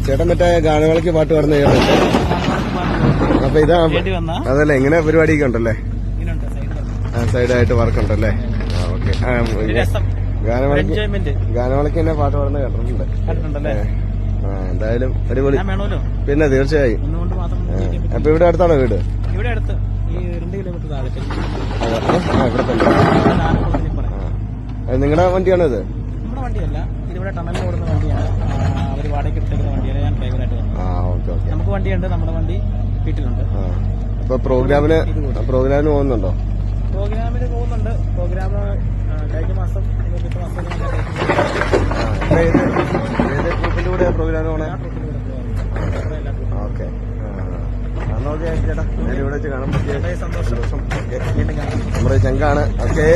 ചേട്ടൻ മറ്റേ ഗാനമേളയ്ക്ക് പാട്ട് പാടുന്ന ചേട്ടൻ. അപ്പൊ ഇതാ അതല്ലേ ഇങ്ങനെ പരിപാടിയൊക്കെ ഉണ്ടല്ലേ? സൈഡായിട്ട് വർക്ക് ഉണ്ടല്ലേ? ഓക്കെ. ഗാനമേളയ്ക്ക് തന്നെ പാട്ട് പാടുന്ന കേട്ടിട്ടുണ്ട്. എന്തായാലും അടിപൊളി. പിന്നെ തീർച്ചയായും. അപ്പൊ ഇവിടെ അടുത്താണോ വീട്? ഇവിടെ അടുത്ത് ഈ 2 കിലോമീറ്റർ താഴെ. ഇവിടെ തന്നെ. നിങ്ങളുടെ വണ്ടിയാണോ ഇത്? നമ്മുടെ വണ്ടിയല്ല, ഇതിവിടെ ടണലിൽ ഓടുന്ന വണ്ടിയാണ്. അവർ വാടകയ്ക്ക് എടുത്തേക്കുന്ന വണ്ടിയാണ്. ഞാൻ ഡ്രൈവറായിട്ട് വന്നു. നമുക്ക് വണ്ടിയുണ്ട്, നമ്മുടെ വണ്ടി വീട്ടിലുണ്ട്. അപ്പൊ പ്രോഗ്രാമിന് പോകുന്നുണ്ടോ? പ്രോഗ്രാമിന് പോകുന്നുണ്ട്. പ്രോഗ്രാം കഴിഞ്ഞ മാസം ഗ്രൂപ്പിന്റെ കൂടെ പ്രോഗ്രാം പോണേ. ഓക്കെ. ചേട്ടാ ഞാൻ ഇവിടെ വെച്ച് കാണാൻ പറ്റിയ സന്തോഷം. നമ്മുടെ ചങ്കാണ്. ഓക്കെ.